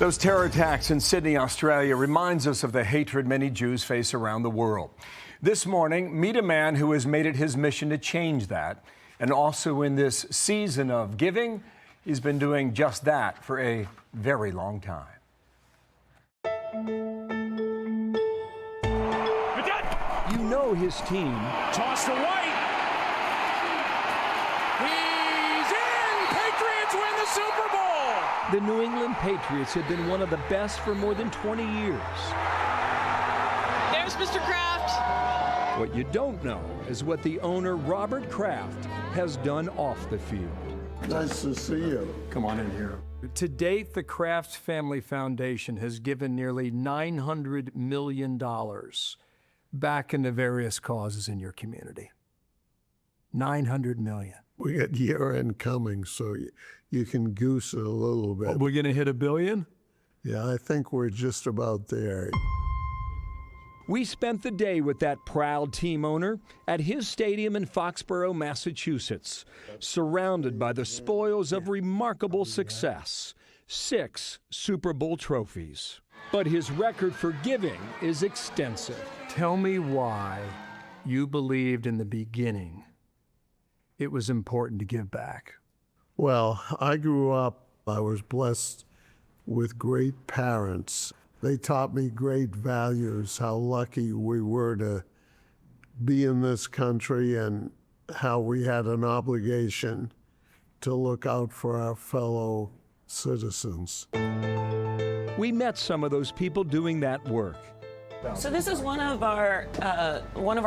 Those terror attacks in Sydney, Australia reminds us of the hatred many Jews face around the world. This morning, meet a man who has made it his mission to change that. And also in this season of giving, he's been doing just that for a very long time. You know his team. Toss to White. He's in! Patriots win the Super Bowl! The New England Patriots have been one of the best for more than 20 years. There's Mr. Kraft. What you don't know is what the owner, Robert Kraft, has done off the field. Nice to see you. Come on in here. To date, the Kraft Family Foundation has given nearly $900 million back into various causes in your community. $900 million. We got year-end coming, so you can goose it a little bit. We're going to hit $1 billion? Yeah, I think we're just about there. We spent the day with that proud team owner at his stadium in Foxborough, Massachusetts, surrounded by the spoils of remarkable success, 6 Super Bowl trophies. But his record for giving is extensive. Tell me why you believed in the beginning it was important to give back. Well, I grew up, I was blessed with great parents. They taught me great values, how lucky we were to be in this country and how we had an obligation to look out for our fellow citizens. We met some of those people doing that work. So this is one of our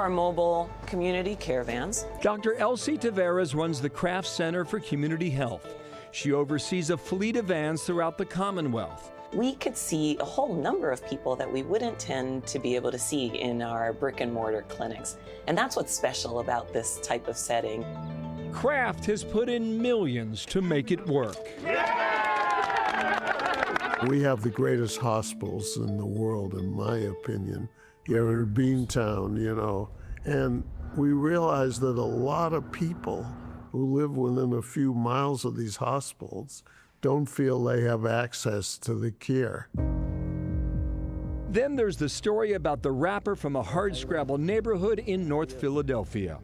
mobile community caravans. Dr. Elsie Taveras runs the Kraft Center for Community Health. She oversees a fleet of vans throughout the Commonwealth. We could see a whole number of people that we wouldn't tend to be able to see in our brick and mortar clinics. And that's what's special about this type of setting. Kraft has put in millions to make it work. We have the greatest hospitals in the world, in my opinion. You're in Beantown, you know, and we realize that a lot of people who live within a few miles of these hospitals don't feel they have access to the care. Then there's the story about the rapper from a hardscrabble neighborhood in North Philadelphia.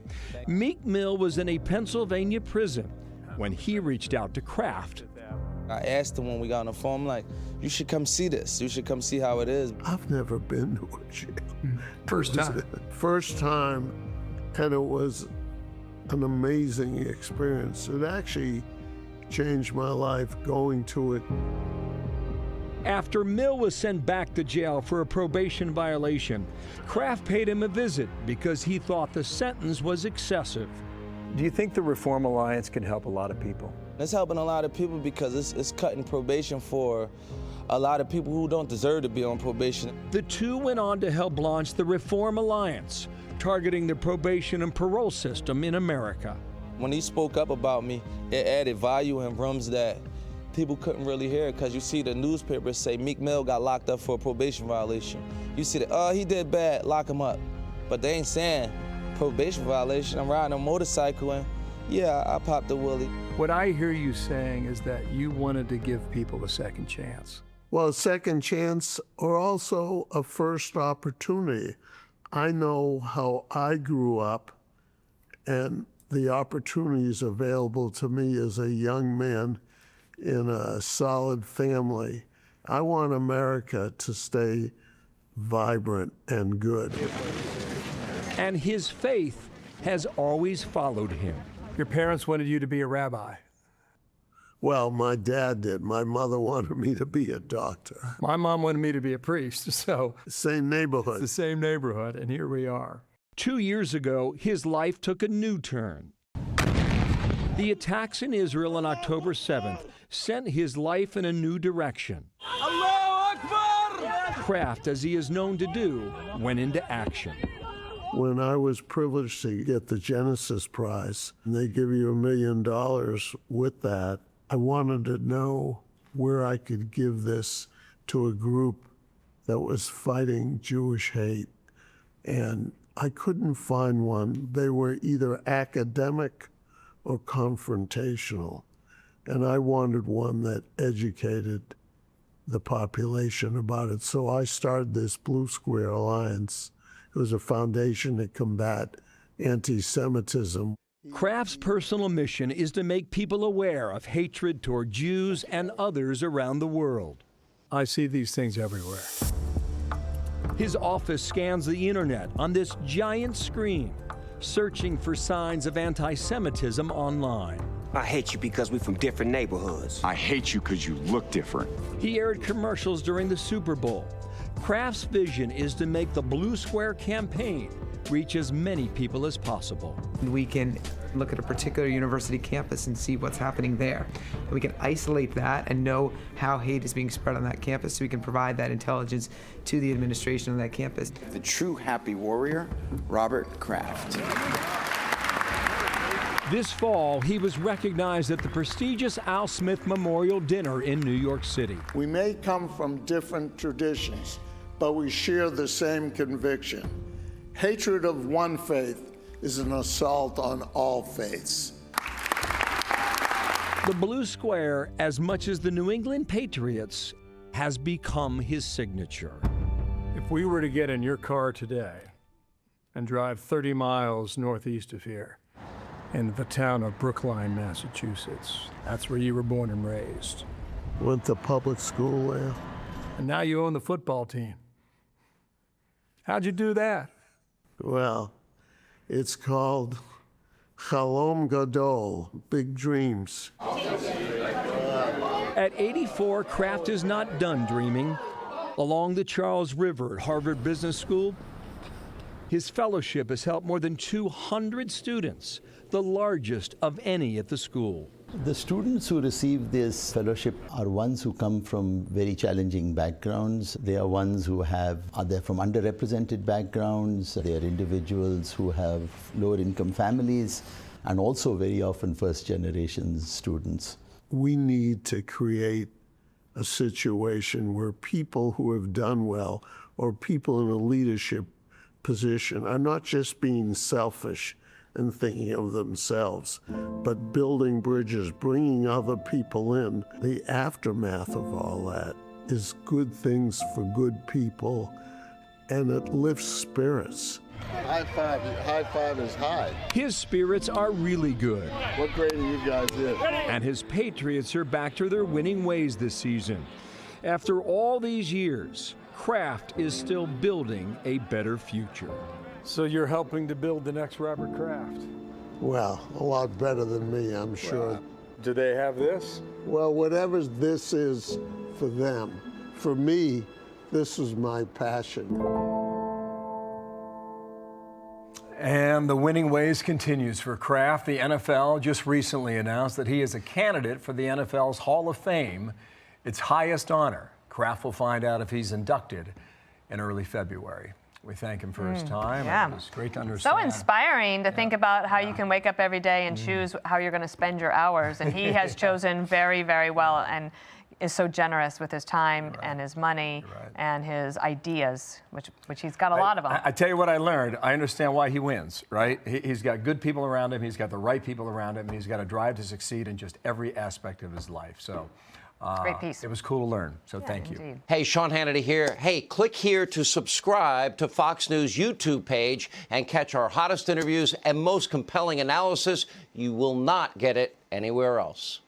Meek Mill was in a Pennsylvania prison when he reached out to Kraft. I asked him when we got on the phone, I'm like, you should come see this. You should come see how it is. I've never been to a jail. First time. First time, and it was an amazing experience. It actually changed my life going to it. After Mill was sent back to jail for a probation violation, Kraft paid him a visit because he thought the sentence was excessive. Do you think the Reform Alliance can help a lot of people? It's helping a lot of people because it's cutting probation for a lot of people who don't deserve to be on probation. The two went on to help launch the Reform Alliance, targeting the probation and parole system in America. When he spoke up about me, it added value in rooms that people couldn't really hear, because you see the newspapers say Meek Mill got locked up for a probation violation. You see that, oh, he did bad, lock him up. But they ain't saying probation violation. I'm riding a motorcycle and yeah, I popped the wheelie. What I hear you saying is that you wanted to give people a second chance. Well, a second chance or also a first opportunity. I know how I grew up and the opportunities available to me as a young man in a solid family. I want America to stay vibrant and good. And his faith has always followed him. Your parents wanted you to be a rabbi. Well, my dad did. My mother wanted me to be a doctor. My mom wanted me to be a priest, so Same neighborhood. it's the same neighborhood, and here we are. 2 years ago, his life took a new turn. The attacks in Israel on October 7th sent his life in a new direction. Allahu Akbar! Kraft, as he is known to do, went into action. When I was privileged to get the Genesis Prize, and they give you $1 million with that, I wanted to know where I could give this to a group that was fighting Jewish hate. And I couldn't find one. They were either academic or confrontational. And I wanted one that educated the population about it. So I started this Blue Square Alliance. It was a foundation to combat anti-Semitism. Kraft's personal mission is to make people aware of hatred toward Jews and others around the world. I see these things everywhere. His office scans the internet on this giant screen, searching for signs of anti-Semitism online. I hate you because we're from different neighborhoods. I hate you because you look different. He aired commercials during the Super Bowl. Kraft's vision is to make the Blue Square campaign reach as many people as possible. We can look at a particular university campus and see what's happening there. And we can isolate that and know how hate is being spread on that campus so we can provide that intelligence to the administration on that campus. The true happy warrior, Robert Kraft. This fall, he was recognized at the prestigious Al Smith Memorial Dinner in New York City. We may come from different traditions, but we share the same conviction. Hatred of one faith is an assault on all faiths. The Blue Square, as much as the New England Patriots, has become his signature. If we were to get in your car today and drive 30 miles northeast of here, in the town of Brookline, Massachusetts. That's where you were born and raised. Went to public school there. And now you own the football team. How'd you do that? Well, it's called Chalom Gadol, big dreams. At 84, Kraft is not done dreaming. Along the Charles River at Harvard Business School, his fellowship has helped more than 200 students, the largest of any at the school. The students who receive this fellowship are ones who come from very challenging backgrounds. They are ones who are there from underrepresented backgrounds. They are individuals who have lower income families and also very often first generation students. We need to create a situation where people who have done well or people in a leadership position are not just being selfish and thinking of themselves, but building bridges, bringing other people in. The aftermath of all that is good things for good people, and it lifts spirits. High five is high. His spirits are really good. What grade are you guys in? And his Patriots are back to their winning ways this season. After all these years, Kraft is still building a better future. So you're helping to build the next Robert Kraft? Well, a lot better than me, I'm sure. Do they have this? Well, whatever this is for them, for me, this is my passion. And the winning ways continues for Kraft. The NFL just recently announced that he is a candidate for the NFL's Hall of Fame, its highest honor. Kraft will find out if he's inducted in early February. We thank him for his time. Yeah. It was great to understand. So inspiring to think about how you can wake up every day and choose how you're going to spend your hours. And he has chosen very, very well and is so generous with his time and his money and his ideas, which he's got a lot of them. I tell you what I learned. I understand why he wins, right? He's got good people around him. He's got the right people around him. And he's got a drive to succeed in just every aspect of his life. So. Great piece. It was cool to learn, so thank indeed. you. Hey, Sean Hannity here. Hey, click here to subscribe to Fox News YouTube page and catch our hottest interviews and most compelling analysis. You will not get it anywhere else.